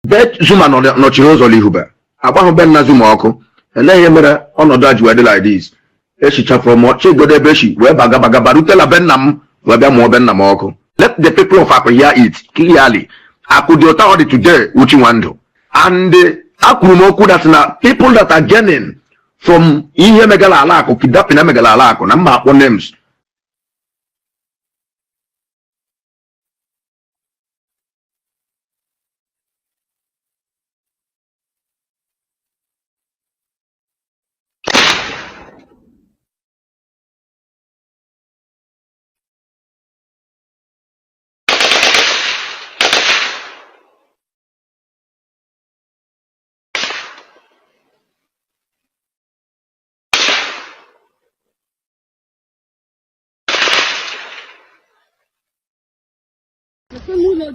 Bet Zuma no chirozo lihuba. Abaho ben na Zuma oko. Ele ye mere onodo ajiwe like this. Eshicha from Chigode Beshi, where Bagabaga Barutela Benam, where Bamo Benam oko. Let the people of Akoya eat clearly. Akudiota odi today, Uchiwando. And Akumoku that's na people that are gaining from Ihe Megala Alako, kidnapping Megala Alako, number one names.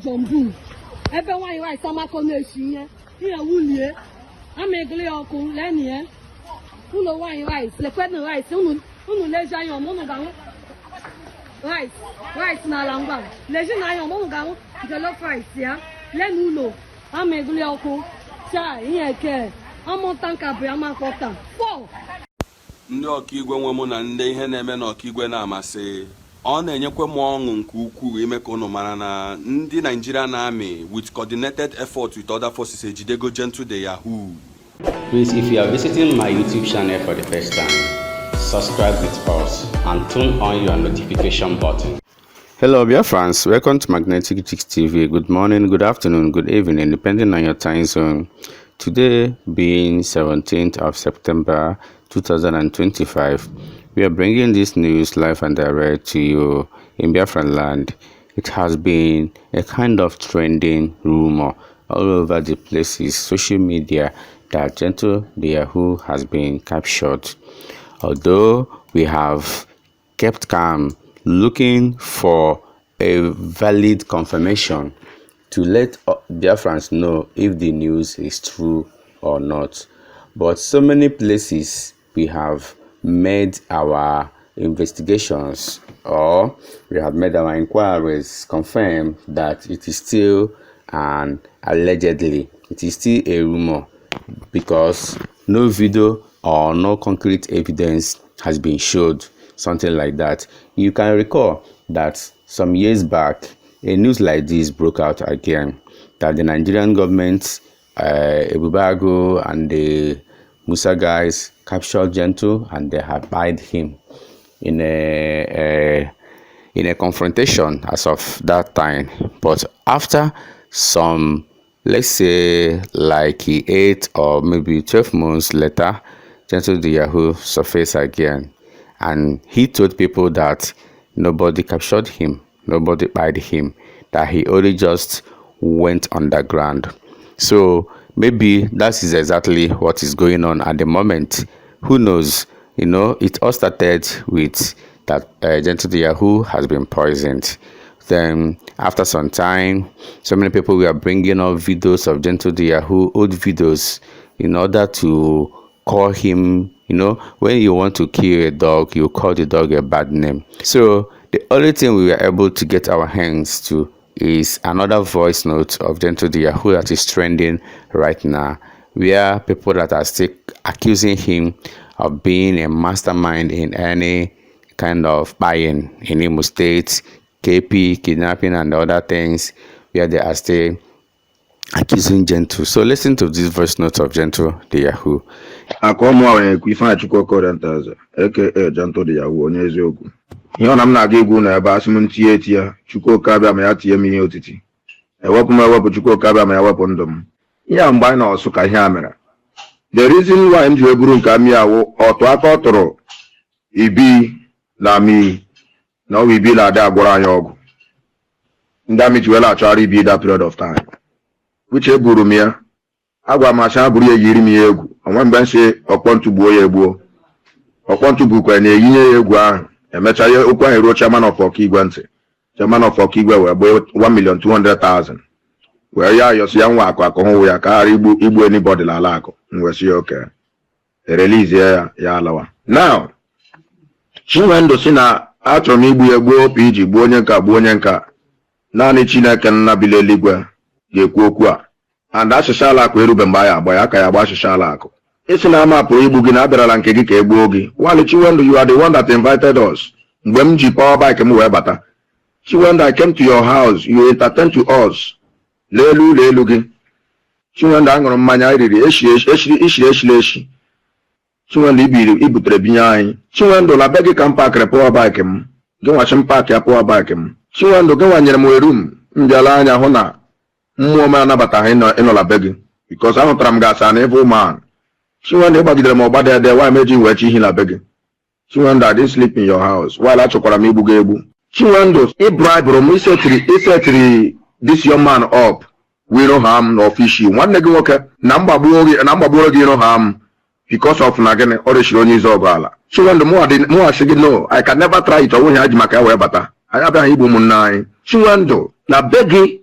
Jumbo. Everyone you write some connection here. Wooly. I'm a gleoku, Lenny. Who know why you write? The question rice. Who leisure your monogram? Rice na lamba. Leisure na your monogram. The low price, yeah. Let you know. I'm a gleoku. Chai, here care. I'm on tanka, I'm a cotton. Four. Ndị ọkaigwe nwe mụ na ndị ihe na-eme na ọkaigwe na-amasị ọ na-enyekwa m ọṅụ nke ukwuu ime ka unu mara na ndị Nigerian Army with coordinated effort with other forces ejidego Gentle the Yahoo. Please, if you are visiting my YouTube channel for the first time, subscribe with us and turn on your notification button. Hello BIAFRANS, welcome to Magnetic Chicks TV. Good morning, good afternoon, good evening, depending on your time zone. Today being 17th of September 2025, we are bringing this news live and direct to you in BIAFRALAND. It has been a kind of trending rumor all over the places, social media, that Gentle the Yahoo has been captured. Although we have kept calm, looking for a valid confirmation to let BIAFRANS know if the news is true or not. But so many places we have made our investigations, or we have made our inquiries, confirm that it is still an allegedly, it is still a rumor, because no video or no concrete evidence has been showed, something like that. You can recall that some years back a news like this broke out again, that the Nigerian government, Ebubago and the Musa guys captured Gentle and they had buried him in a confrontation as of that time. But after some, let's say like 8 or maybe 12 months later, Gentle the Yahoo surfaced again, and he told people that nobody captured him, nobody buried him, that he only just went underground. So maybe that is exactly what is going on at the moment. Who knows? You know, it all started with that Gentle the Yahoo has been poisoned. Then after some time, so many people were bringing up videos of Gentle the Yahoo, old videos, in order to call him, you know, when you want to kill a dog, you call the dog a bad name. So the only thing we were able to get our hands to is another voice note of Gentle the Yahoo that is trending right now, where people that are still accusing him of being a mastermind in any kind of buying in Imo State, KP, kidnapping and other things, where they are still accusing Gentle. So listen to this voice note of Gentle the Yahoo. aka Gentle the Yahoo, onye eziokwu. Ihe na m na-aga egwu na ebe asị m ntinye eti ya, Chukwuka abịa ma ya tie m ihe otiti. Ewepụ m ewepụ, Chukwuka abịa ma ya wepụ ndụ m. Ihe a mgbe anyị na-ọsụ ka ihe a mere. The reason why m ji eburu nke amị awụ otu aka ọ tụrụ Ibi na amị na ọ Ibi na-ada agwọrọ anyị ọgwụ. Ndị amị ji wee achọgharị Ibi that period of time, which eburu m ya. Agwa m asha buru ya yiri m ya egwu. Onwe mgbe nsị ọkpọ ntụ gbuo ya egbuo. Ọkpọ ntụ bukwa na-eyinye ya egwu ahụ. Emecha ya okwu ahụ ruo chairman of OKIGWE ntị. Chairman of OKIGWE wee gboo 1,200,000. Wee ya ayọsị ya nwa akụ hụ ya ka ghara igbu anybody n'ala akụ. Nwesi ya oke. Release ya alawa. Now, Chinwendu si na achọrọ m igbu ya gbuo PG gbuo onye nka gbuo onye nka. Naanị Chineke nna bi n'eluigwe ga-ekwu okwu a. and asịsha ala akụ erube mgbe ya agba ya aka ya agba asịsha ala akụ isi na ama apụrụ igbu gị na abịarala nke gị ka e gbuo gị. Wali Chinwendu, you are the one that invited us. Mgbe m ji power bike m wee bata, Chinwendu, I came to your house, you entertained to us. Lelu gị. Chinwendu, aṅụrụ mmanya iriri eshi. Chinwendu, ibutere binye anyị. Chinwendu, la be gị ka m pakịrị power bike m. Gị nwachi m paakị ya power bike m. Chinwendu, gị nwanyere m were m mbịala anya hụ na mmụọ m anabataghị ịnọla be gị because ahụtara m gị asa na evil man. Chinwendu, ịgbagidere m ọgba dede why meji wee chi ihe na be gị. Chinwendu, I didn't sleep in your house while achọkwara m igbu gị egbu. Chinwendu, bribe m isetiri this young man up wiro ha m n'ọfishi nwanne gị nwoke na mgbagbuo gị iro ha m because of na gịnị ọ rechiri onye izu ọgụ ala. Chinwendu, mụ asị gị no, I can never try it. Ọnwụghị ha ji maka ya wee bata, anyị abịaghị igbu ụmụnne anyị. Chinwendu, na be gị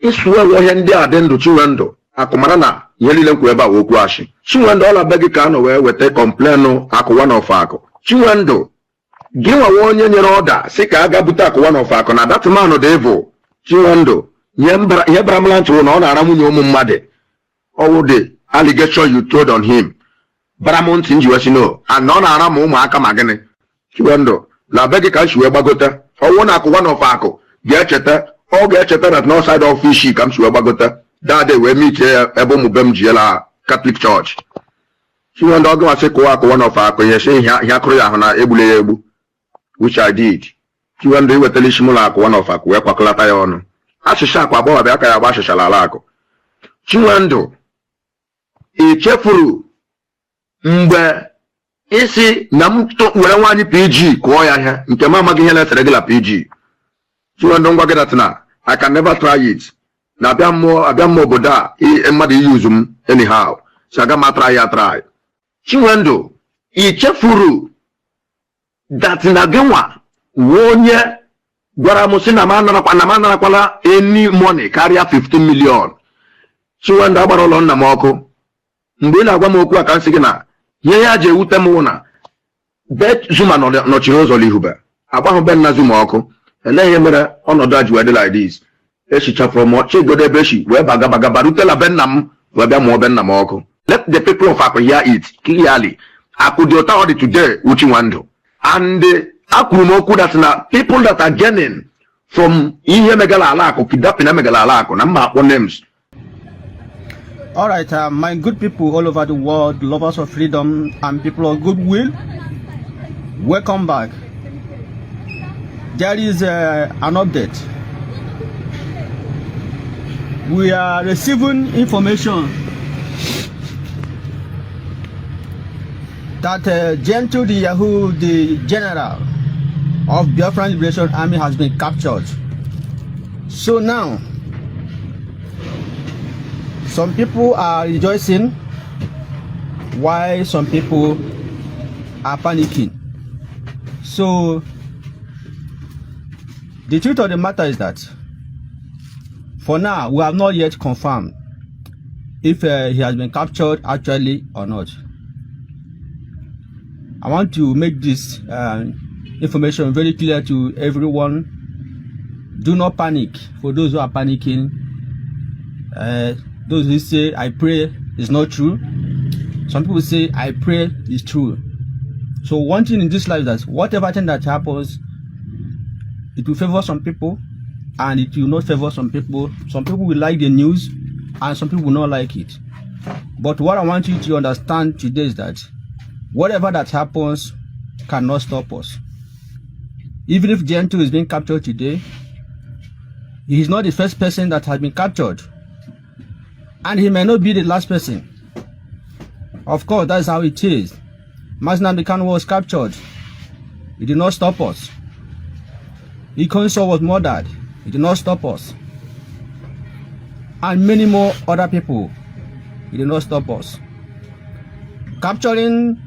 isuwe ihe ndị a dị ndụ. Chinwendu, akụmara na ihe niile m kwuru ebe a wee okwu ashị. Chinwendu, ọla be gị ka a nọ wee weta kọmplenụ akụwa n'ofe akụ. Chinwendu, gị nwawe onye nyere ọda si ka a ga bute akụwa n'ofe akụ na that man dị evil. Chinwendu, ihe bara m lantị na ọ na-ara nwunye ụmụ mmadụ. Ọwụ the allegation you told on him. Bara m ntị nji wesi no, and ọ na-ara m ụmụaka ma gịnị. Chinwendu, na be gị ka m si wee gbagote ọwụ na akụwa n'ofe akụ ga-echeta that no side of ishi ka m si wee gbagote dade wee mitie ya ebe ụmụbe m jiela Catholic Church. Chinwendu, ọ gịnwa sị kụwa akụwa n'ofe akụ ihe si ihe akụrụ ya ahụ na egbule ya egbu, which I did. Chinwendu, iwetala isi mụlọ akụwa n'ofe akụ wee kwakọlata ya ọnụ. Asịsha akwa agbọghọbịa aka ya agba asịshala ala akụ. Chinwendu, ị chefuru mgbe isi na m were nwaanyị PG kụọ ya ihe nke m amaghị ihe na-esere gị la PG. Chinwendu, ngwa gị datịna I can never try it. Na abịa mmụọ obodo a mmadụ iyuzu m anyhow, si aga m atry ya try. Chinwendu, ị chefuru datịna gị nwa onye gwara m sị na m anarakwala any money karịa 15 million. Chinwendu, agbara ụlọ nna m ọkụ mgbe ị na-agwa m okwu a ka nsị gị na ihe ya ji ewute m na be Zuma nọchiri ụzọ n'ihube agbahụ be nna Zuma ọkụ. Elee ihe mere ọnọdụ a ji wee dị like this? Echichafụrụ m chigodo ebe echi wee baga barutela be nna m wee bịa mụọ be nna m ọkụ. Let the people of Akụ hear it clearly. Akụ dị ụta ọ dị today with Chinwendu, and akwuru m okwu that na people that are gaining from ihe megala ala akụ, kidnapping megala ala akụ, na mma akpọ names. All right, my good people all over the world, lovers of freedom and people of goodwill, welcome back. There is an update. We are receiving information that Gentle the Yahoo, the general of Biafran Liberation Army, has been captured. So now, some people are rejoicing while some people are panicking. So the truth of the matter is that for now we have not yet confirmed if he has been captured actually or not. I want to make this information very clear to everyone. Do not panic. For those who are panicking, those who say I pray is not true, some people say I pray is true. So one thing in this life is that whatever thing that happens, it will favor some people and it will not favor some people. Some people will like the news and some people will not like it. But what I want you to understand today is that whatever that happens cannot stop us. Even if Gentle is being captured today, he is not the first person that has been captured. And he may not be the last person. Of course, that's how it is. Nnamdi Kanu was captured. It did not stop us. Ikonso was murdered. It did not stop us. And many more other people. It did not stop us. Capturing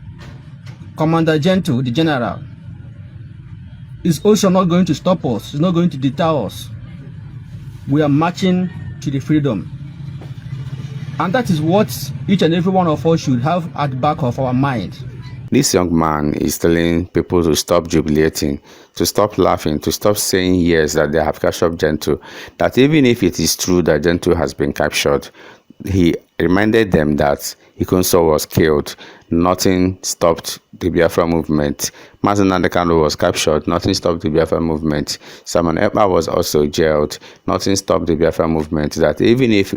Commander Gentle, the general, is also not going to stop us. It's not going to deter us. We are marching to the freedom. And that is what each and every one of us should have at the back of our mind. This young man is telling people to stop jubilating, to stop laughing, to stop saying yes that they have captured Gentle, that even if it is true that Gentle has been captured, he reminded them that Ikonso was killed. Nothing stopped the Biafra movement. Mazi Nnamdi Kanu was captured. Nothing stopped the Biafra movement. Simon Ekpa was also jailed. Nothing stopped the Biafra movement. That even if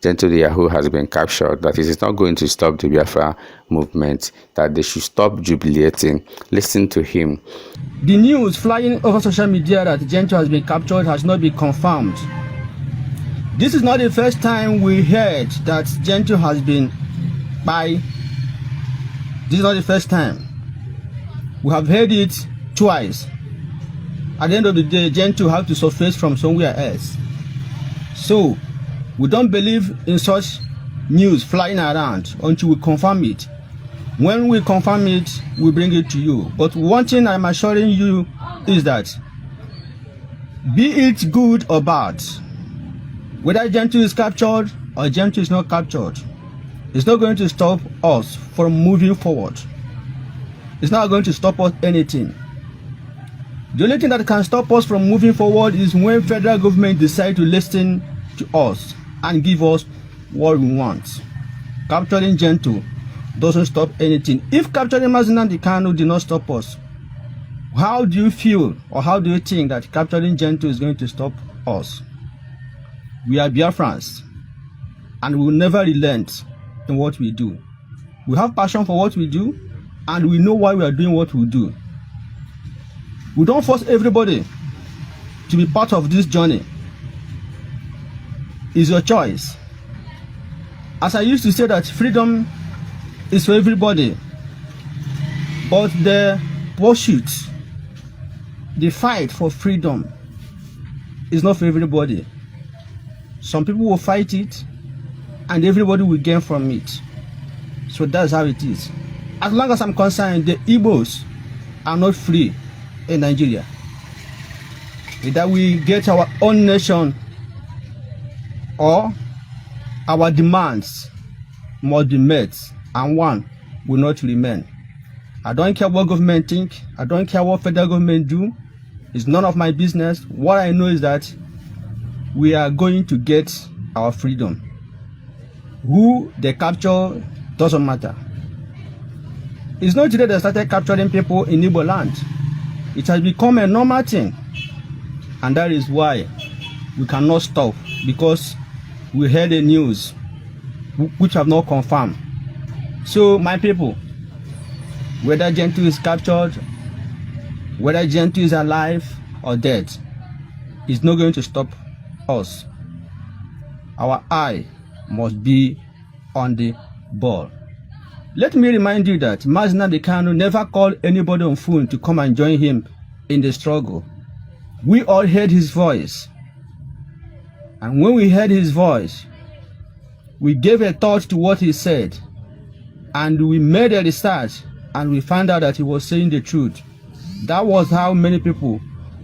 Gentle the Yahoo has been captured, that it is not going to stop the Biafra movement. That they should stop jubilating. Listen to him. The news flying over social media that Gentle has been captured has not been confirmed. This is not the first time we heard that Gentle has been by. This is not the first time. We have heard it twice. At the end of the day, Gentle have to surface from somewhere else. So, we don't believe in such news flying around until we confirm it. When we confirm it, we bring it to you. But one thing I'm assuring you is that, be it good or bad, whether Gentle is captured or Gentle is not captured, it's not going to stop us from moving forward. It's not going to stop us anything. The only thing that can stop us from moving forward is when federal government decide to listen to us and give us what we want. Capturing Gentle doesn't stop anything. If capturing Mazi Nnamdi Kanu did not stop us, how do you feel or how do you think that capturing Gentle is going to stop us? We are Biafrans and we will never relent in what we do. We have passion for what we do and we know why we are doing what we do. We don't force everybody to be part of this journey. It's your choice. As I used to say that freedom is for everybody, but the pursuit, the fight for freedom is not for everybody. Some people will fight it and everybody will gain from it. So that's how it is. As long as I'm concerned, the Igbos are not free in Nigeria. Either we get our own nation or our demands must be met and one will not remain. I don't care what government think. I don't care what federal government do. It's none of my business. What I know is that we are going to get our freedom. Who they capture doesn't matter. It's not today they started capturing people in Igbo land. It has become a normal thing. And that is why we cannot stop, because we heard the news which have not confirmed. So my people, whether Gentle is captured, whether Gentle is alive or dead, it's not going to stop us. Our eye must be on the ball. Let me remind you that Mazi Nnamdi Kanu never called anybody on phone to come and join him in the struggle. We all heard his voice. And when we heard his voice, we gave a thought to what he said. And we made a research and we found out that he was saying the truth. That was how many people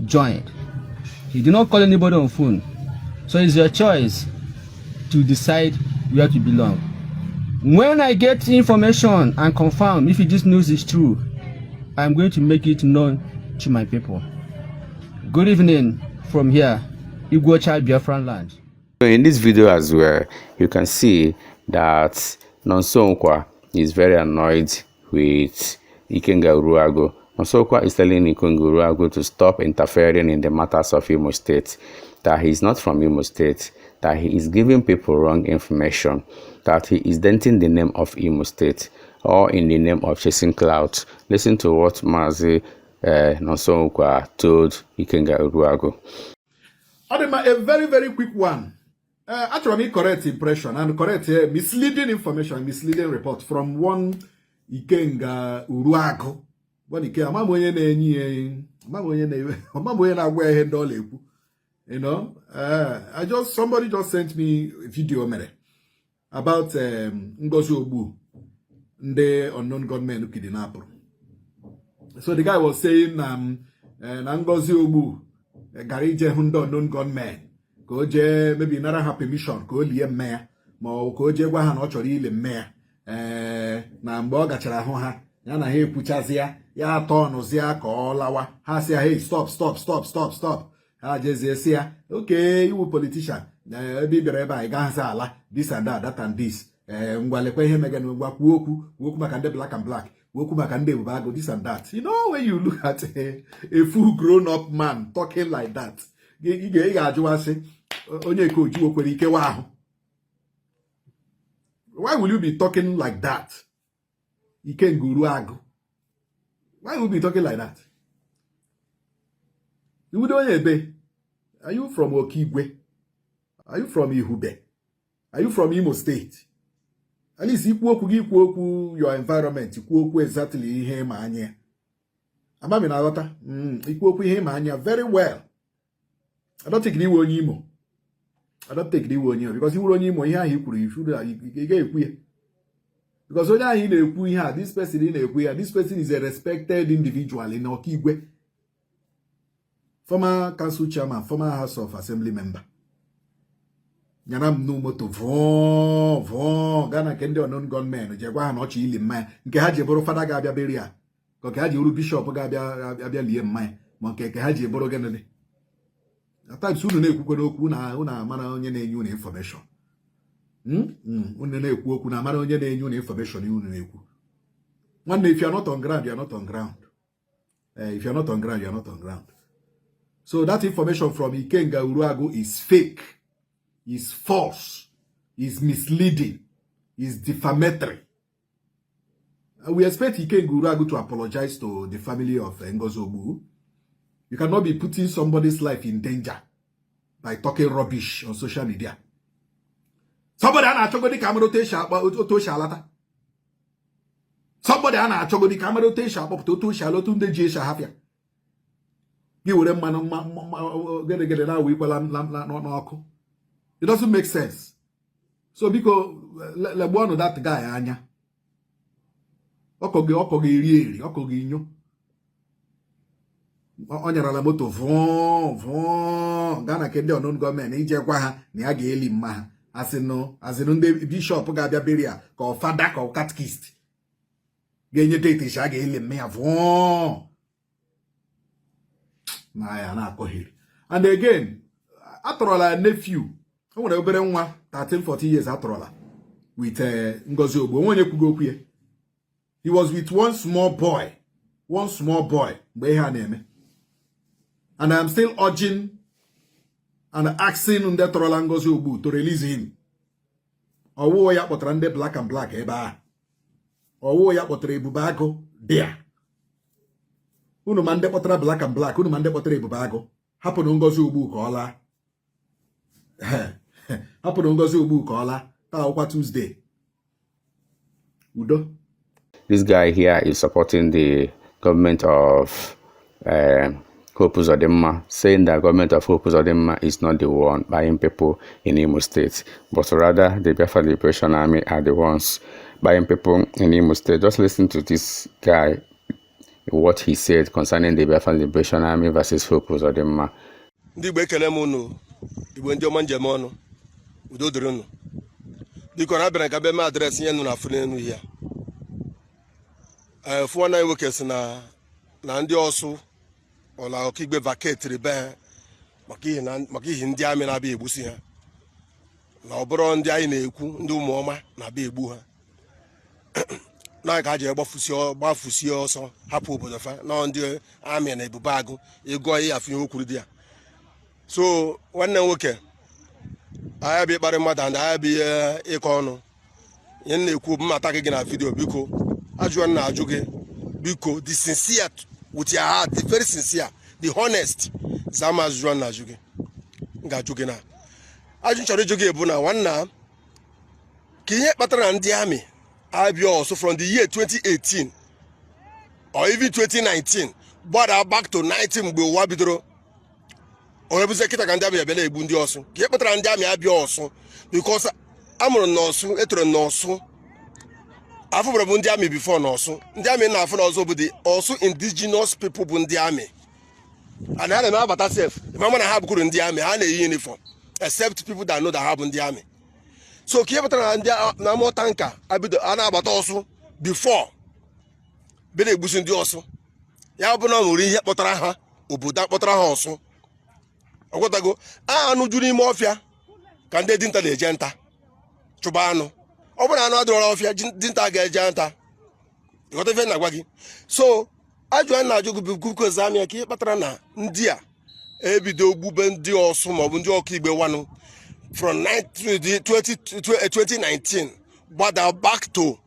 joined. He did not call anybody on phone. So it's your choice to decide where to belong. When I get information and confirm if this news is true, I'm going to make it known to my people. Good evening from here, UMULOLO, BIAFRALAND. In this video as well, you can see that Nonso Nkwa is very annoyed with Ikenga Uruago. Nonso Nkwa is telling Ikenga Uruago to stop interfering in the matters of Imo State, that he is not from Imo State, that he is giving people wrong information, that he is denting the name of Imo State, or in the name of chasing clout. Listen to what Mazi Nonso Nkwa told Ikenga Uruago. A very, very quick one. Actually, correct impression and correct misleading information, misleading report from one Ikenga Uruago. One Ikenga, you know, somebody just sent me a video about Ngozi Ogbu, the unknown gunmen who kidnapped. So the guy was saying, Ngozi Ogbu, Garije Hundo unknown gunmen, go je maybe another have permission, go liye mayor, mo go je gwa ha no chori ile mayor, na mbo gachara ho ha, ya na he puchazia, ya atọ nụzia ka ọ lawa, ha si hey stop. ha jezie si ya okay iwu politician ebe bịara ebe a ị gaghịzi ala this and that and this ngwa lekwa ihe mega ngwa kwuo okwu maka ndị black and black kwuo okwu maka ndị ebube agụ this and that. You know, when you look at a full grown up man talking like that, ị ga-ajụwa sị onye nke oji okwere ikewa ahụ. Why will you be talking like that? Ike nguru agụ. Why will you be talking like that? You don't ebe. Are you from Okigwe? Are you from Ihube? Are you from Imo State? At least ikwu okwu your environment, ikwu okwu exactly ihe ma anya. Amami na aghọta. Ikwu okwu ihe ma anya very well. I don't think iwe onye Imo. I don't take the one here because you only more here. You should get because only in a this person in a this person is a respected individual in Okigwe, former council chairman, former House of Assembly member. Yanam no moto von Ghana kende unknown gunmen. Jagwa no chi limma. Nke haji boro fada gabia beria. Koke haji uru bishop gabia liem mai. Monke haji boro genene. At times, unu na-ekwukwe n'okwu na amara onye na-enye unu information. Unu na-ekwu okwu na amara onye na-enye unu information unu na-ekwu. Nwanne, if you are not on ground, you are not on ground. If you are not on ground, you are not on ground. So that information from Ikenga Uruagu is fake, is false, is misleading, is defamatory. We expect Ikenga Uruagu to apologize to the family of Ngozi Ogbu. You cannot be putting somebody's life in danger by talking rubbish on social media. Somebody ana achogodi camera to shalata. Somebody ana achogodi camera to shalata to shalotu nde je shahafia. You would get now we no. It doesn't make sense. So because le one that guy anya. Okogi iri okogi nyo. Onyara la moto von Ghana kende unknown government ije kwa ha na ya ga-eli mma ha asino ndị bishop ga-abịa beria ka o fada ka o catechist ga-enye date sha ga-eli mma ya von na ya na akohiri. And again, atorola nephew o nwere obere nwa 13-14 years atorola with Ngozi Ogbu onye kwugo okwu ye. He was with one small boy mgbe ihe a na-eme. And I am still urging and asking Nde Torola Ngozi Ogbu to release him. Owo ya kpọtara ndị black and black ebe a. Owo ya kpọtara Ebube Agụ there. Unu ma ndị kpọtara black and black, unu ma ndị kpọtara Ebube Agụ. Hapụrụ Ngozi Ogbu ka ọ laa. Hapụrụ Ngozi Ogbu ka ọ laa. Taa ọkwa Tuesday. Udo. This guy here is supporting the government of Hope Uzodimma, saying that government of Hope Uzodimma is not the one buying people in Imo State, but rather the Biafra Liberation Army are the ones buying people in Imo State. Just listen to this guy, what he said concerning the Biafra Liberation Army versus Hope Uzodimma. Ndị Igbo ekele m unu, Igbo ndị ọma njem ọnụ, udo dịrị unu. Biko na abịara ka be m adreesị nye unu na afọ n'elu ihe. Fụwa na nwoke si na ndị ọsụ ọla Okigwe vacate be maka ihe ndị amị na-abịa egbusi ha. Na ọ bụrụ ndị anyị na-ekwu ndị ụmụọma na-abịa egbu ha. Na ka je gbafusie ọsọ hapụ obodo fa na ndị amị na Ebube Agụ ego ihe afọ ihe okwuru dị ya. So nwanne nwoke aya bi kpara mmadụ and aya bi ịkọ ọnụ. Ihe na-ekwu bụ mata gị na video biko ajụọ na ajụ gị biko the sincere with your heart, the very sincere, the honest zama ajụọ na ajụ gị nga ajụ gị na ajụ chọrọ ịjụ gị bụ na nwanna ka ihe kpatara ndị amị abịa ọsọ from the year 2018 or even 2019 gbada back to 19 mgbe ụwa bidoro onye bụzi kịta ka ndị amị abịa na-egbu ndị ọsụ ka ihe kpatara ndị amị abịa ọsụ because amụrụ n'ọsụ etoro n'ọsụ afọ bụ ndị amị before n'ọsụ ndị amị na-afọ n'ọzọ bụ the ọsụ indigenous people bụ ndị amị and ha na-eme abata sef ịmama na ha bụkwuru ndị amị ha na-eyi uniform except people that know that ha bụ ndị amị. So ka ihe kpatara na ndị na-amụ tanka abido a na-agbata ọsụ before be na-egbusi ndị ọsụ ya bụ na nwere ihe kpọtara ha obodo kpọtara ha ọsụ ọgwọtago anụ juru ime ọfịa ka ndị dinta na-eje nta chụba anụ ọ bụrụ na anụ adịrọla ọfịa dinta ga-eje nta ịghọta ife na-agwa gị so ajụ anyị na-ajụ gị bụ amịa ka ihe kpatara na ndị a ebido gbube ndị ọsụ maọbụ ndị ọkaigwe wanụ from 2019 gbada back to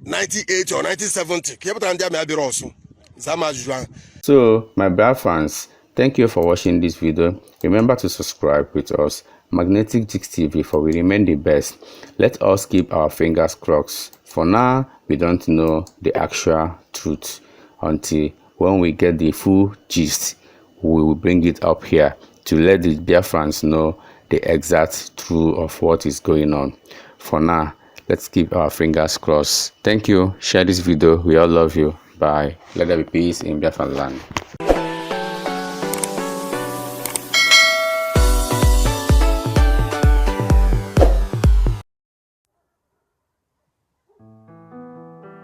1980 or 1970 ka ihe kpatara ndị amị abịara ọsụ zama ajụjụ ahụ. So, my BIAFRANS, thank you for watching this video. Remember to subscribe with us, Magnetic Jigs TV, for we remain the best. Let us keep our fingers crossed. For now, we don't know the actual truth. Until when we get the full gist, we will bring it up here to let the BIAFRANS know the exact truth of what is going on. For now, let's keep our fingers crossed. Thank you. Share this video. We all love you. Bye. Let there be peace in BIAFRALAND.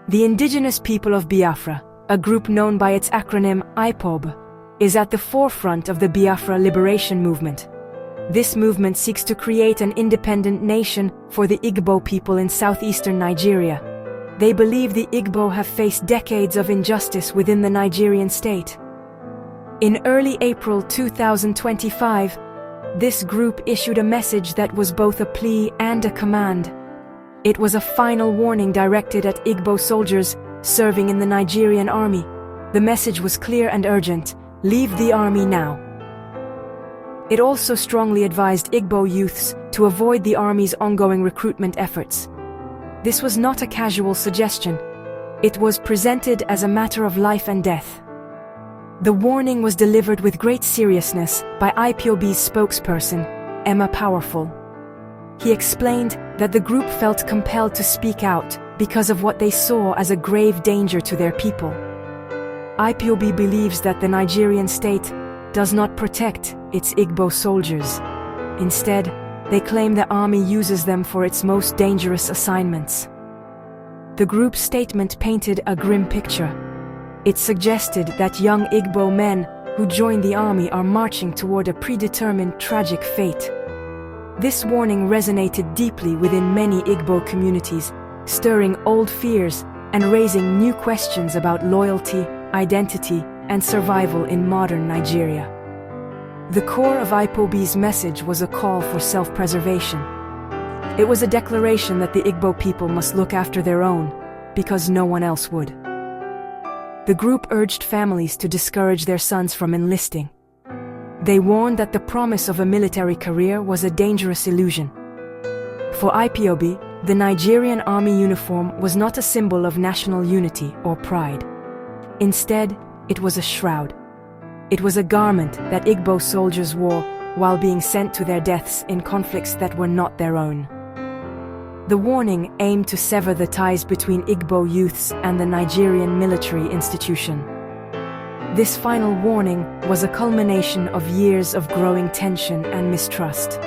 The indigenous people of Biafra, a group known by its acronym IPOB, is at the forefront of the Biafra liberation movement. This movement seeks to create an independent nation for the Igbo people in southeastern Nigeria. They believe the Igbo have faced decades of injustice within the Nigerian state. In early April 2025, this group issued a message that was both a plea and a command. It was a final warning directed at Igbo soldiers serving in the Nigerian army. The message was clear and urgent: leave the army now. It also strongly advised Igbo youths to avoid the army's ongoing recruitment efforts. This was not a casual suggestion. It was presented as a matter of life and death. The warning was delivered with great seriousness by IPOB's spokesperson, Emma Powerful. He explained that the group felt compelled to speak out because of what they saw as a grave danger to their people. IPOB believes that the Nigerian state does not protect its Igbo soldiers. Instead, they claim the army uses them for its most dangerous assignments. The group's statement painted a grim picture. It suggested that young Igbo men who join the army are marching toward a predetermined tragic fate. This warning resonated deeply within many Igbo communities, stirring old fears and raising new questions about loyalty, identity, and survival in modern Nigeria. The core of IPOB's message was a call for self-preservation. It was a declaration that the Igbo people must look after their own, because no one else would. The group urged families to discourage their sons from enlisting. They warned that the promise of a military career was a dangerous illusion. For IPOB, the Nigerian army uniform was not a symbol of national unity or pride. Instead, it was a shroud. It was a garment that Igbo soldiers wore while being sent to their deaths in conflicts that were not their own. The warning aimed to sever the ties between Igbo youths and the Nigerian military institution. This final warning was a culmination of years of growing tension and mistrust.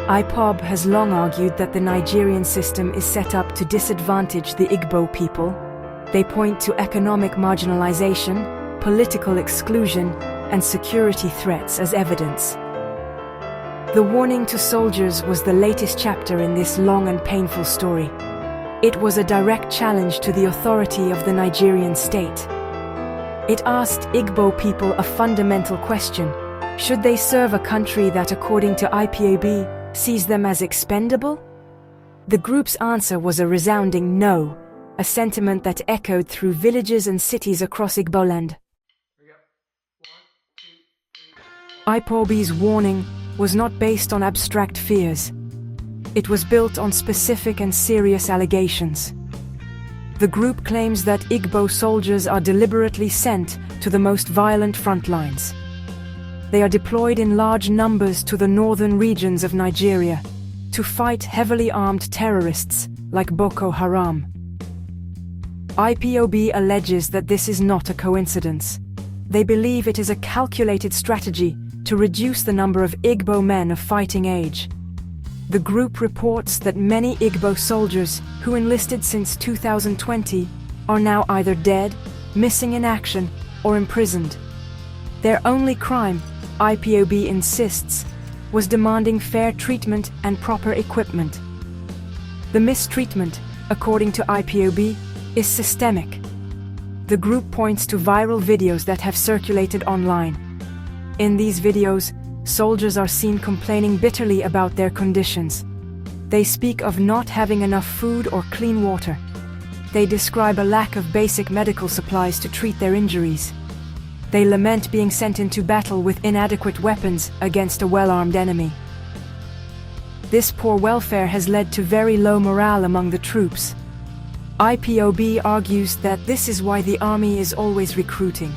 IPOB has long argued that the Nigerian system is set up to disadvantage the Igbo people. They point to economic marginalization, political exclusion, and security threats as evidence. The warning to soldiers was the latest chapter in this long and painful story. It was a direct challenge to the authority of the Nigerian state. It asked Igbo people a fundamental question: should they serve a country that, according to IPOB, sees them as expendable? The group's answer was a resounding no, a sentiment that echoed through villages and cities across Igboland. IPOB's warning was not based on abstract fears. It was built on specific and serious allegations. The group claims that Igbo soldiers are deliberately sent to the most violent front lines. They are deployed in large numbers to the northern regions of Nigeria to fight heavily armed terrorists like Boko Haram. IPOB alleges that this is not a coincidence. They believe it is a calculated strategy to reduce the number of Igbo men of fighting age. The group reports that many Igbo soldiers who enlisted since 2020 are now either dead, missing in action, or imprisoned. Their only crime, IPOB insists, was demanding fair treatment and proper equipment. The mistreatment, according to IPOB, is systemic. The group points to viral videos that have circulated online. In these videos, soldiers are seen complaining bitterly about their conditions. They speak of not having enough food or clean water. They describe a lack of basic medical supplies to treat their injuries. They lament being sent into battle with inadequate weapons against a well-armed enemy. This poor welfare has led to very low morale among the troops. IPOB argues that this is why the army is always recruiting.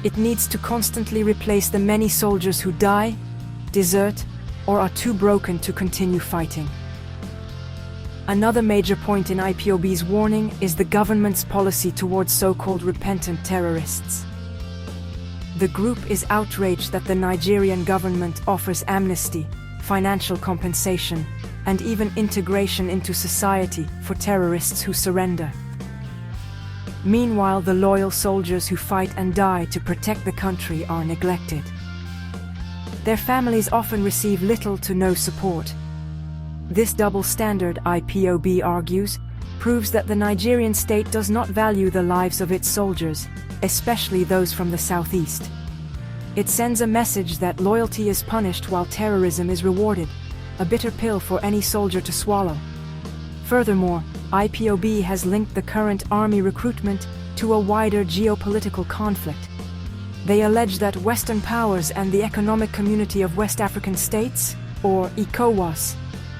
It needs to constantly replace the many soldiers who die, desert, or are too broken to continue fighting. Another major point in IPOB's warning is the government's policy towards so-called repentant terrorists. The group is outraged that the Nigerian government offers amnesty, financial compensation, and even integration into society for terrorists who surrender. Meanwhile, the loyal soldiers who fight and die to protect the country are neglected. Their families often receive little to no support. This double standard, IPOB argues, proves that the Nigerian state does not value the lives of its soldiers, especially those from the southeast. It sends a message that loyalty is punished while terrorism is rewarded, a bitter pill for any soldier to swallow. Furthermore, IPOB has linked the current army recruitment to a wider geopolitical conflict. They allege that Western powers and the Economic Community of West African States, or ECOWAS,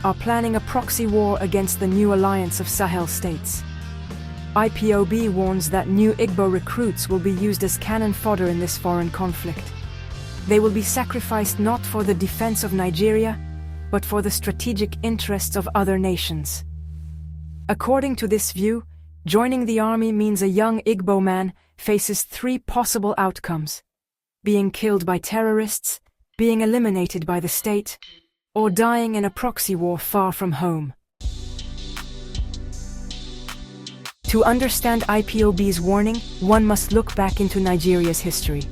are planning a proxy war against the new alliance of Sahel states. IPOB warns that new Igbo recruits will be used as cannon fodder in this foreign conflict. They will be sacrificed not for the defense of Nigeria, but for the strategic interests of other nations. According to this view, joining the army means a young Igbo man faces 3 possible outcomes: being killed by terrorists, being eliminated by the state, or dying in a proxy war far from home. To understand IPOB's warning, one must look back into Nigeria's history.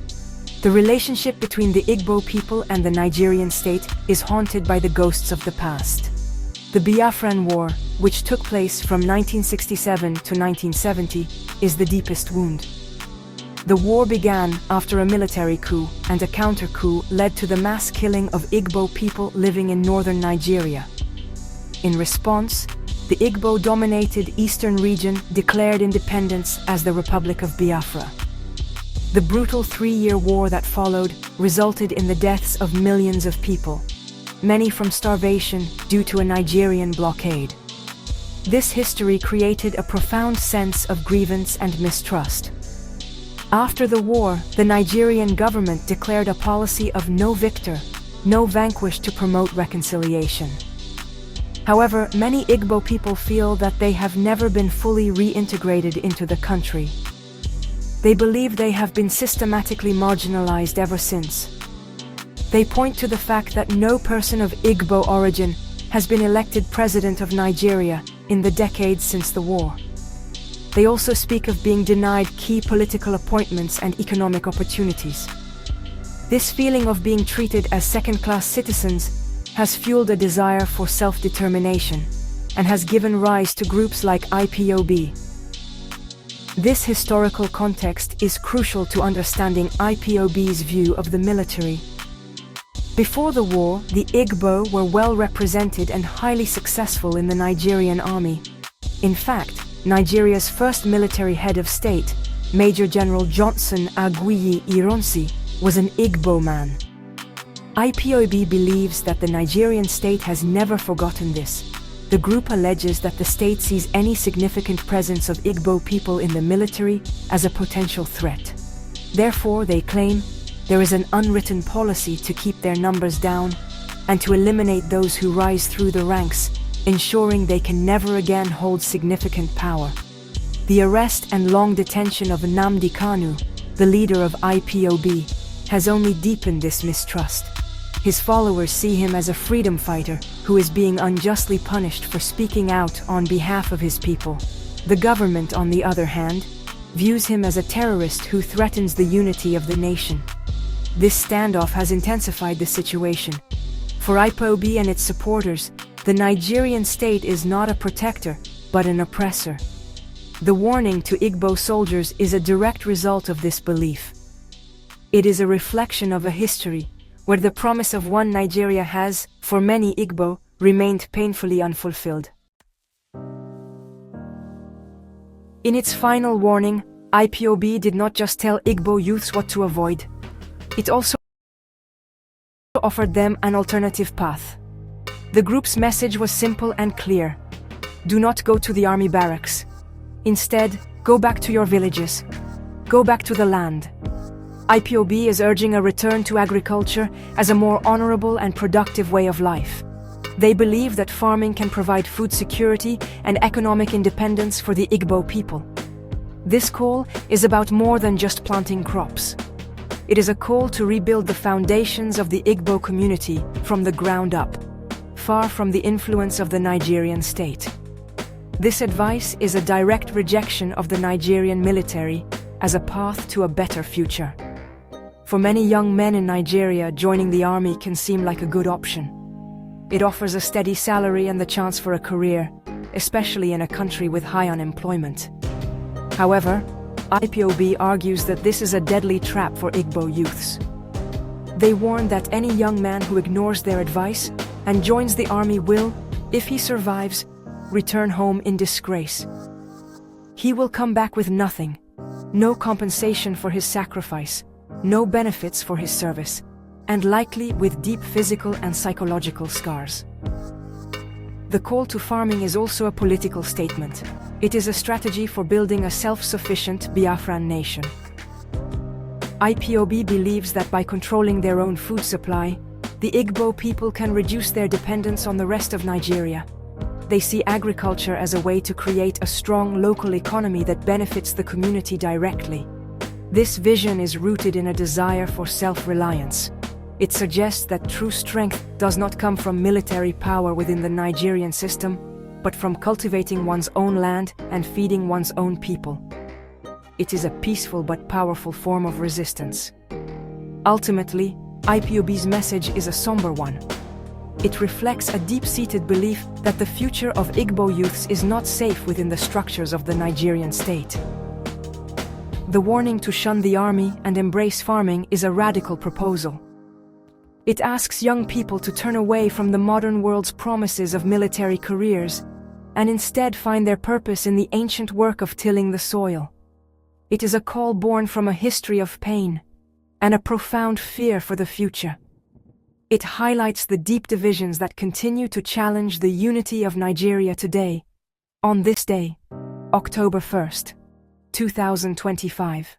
The relationship between the Igbo people and the Nigerian state is haunted by the ghosts of the past. The Biafran War, which took place from 1967 to 1970, is the deepest wound. The war began after a military coup, and a counter-coup led to the mass killing of Igbo people living in northern Nigeria. In response, the Igbo-dominated eastern region declared independence as the Republic of Biafra. The brutal 3-year war that followed resulted in the deaths of millions of people, many from starvation due to a Nigerian blockade. This history created a profound sense of grievance and mistrust. After the war, the Nigerian government declared a policy of no victor, no vanquished to promote reconciliation. However, many Igbo people feel that they have never been fully reintegrated into the country. They believe they have been systematically marginalized ever since. They point to the fact that no person of Igbo origin has been elected president of Nigeria in the decades since the war. They also speak of being denied key political appointments and economic opportunities. This feeling of being treated as second-class citizens has fueled a desire for self-determination and has given rise to groups like IPOB. This historical context is crucial to understanding IPOB's view of the military. Before the war, the Igbo were well represented and highly successful in the Nigerian army. In fact, Nigeria's first military head of state, Major General Johnson Agui Ironsi, was an Igbo man. IPOB believes that the Nigerian state has never forgotten this. The group alleges that the state sees any significant presence of Igbo people in the military as a potential threat. Therefore, they claim, there is an unwritten policy to keep their numbers down and to eliminate those who rise through the ranks, ensuring they can never again hold significant power. The arrest and long detention of Nnamdi Kanu, the leader of IPOB, has only deepened this mistrust. His followers see him as a freedom fighter who is being unjustly punished for speaking out on behalf of his people. The government, on the other hand, views him as a terrorist who threatens the unity of the nation. This standoff has intensified the situation. For IPOB and its supporters, the Nigerian state is not a protector, but an oppressor. The warning to Igbo soldiers is a direct result of this belief. It is a reflection of a history where the promise of one Nigeria has, for many Igbo, remained painfully unfulfilled. In its final warning, IPOB did not just tell Igbo youths what to avoid. It also offered them an alternative path. The group's message was simple and clear. Do not go to the army barracks. Instead, go back to your villages. Go back to the land. IPOB is urging a return to agriculture as a more honorable and productive way of life. They believe that farming can provide food security and economic independence for the Igbo people. This call is about more than just planting crops. It is a call to rebuild the foundations of the Igbo community from the ground up, far from the influence of the Nigerian state. This advice is a direct rejection of the Nigerian military as a path to a better future. For many young men in Nigeria, joining the army can seem like a good option. It offers a steady salary and the chance for a career, especially in a country with high unemployment. However, IPOB argues that this is a deadly trap for Igbo youths. They warn that any young man who ignores their advice and joins the army will, if he survives, return home in disgrace. He will come back with nothing, no compensation for his sacrifice, no benefits for his service, and likely with deep physical and psychological scars. The call to farming is also a political statement. It is a strategy for building a self-sufficient Biafran nation. IPOB believes that by controlling their own food supply, the Igbo people can reduce their dependence on the rest of Nigeria. They see agriculture as a way to create a strong local economy that benefits the community directly. This vision is rooted in a desire for self-reliance. It suggests that true strength does not come from military power within the Nigerian system, but from cultivating one's own land and feeding one's own people. It is a peaceful but powerful form of resistance. Ultimately, IPOB's message is a somber one. It reflects a deep-seated belief that the future of Igbo youths is not safe within the structures of the Nigerian state. The warning to shun the army and embrace farming is a radical proposal. It asks young people to turn away from the modern world's promises of military careers and instead find their purpose in the ancient work of tilling the soil. It is a call born from a history of pain and a profound fear for the future. It highlights the deep divisions that continue to challenge the unity of Nigeria today, on this day, October 1st, 2025.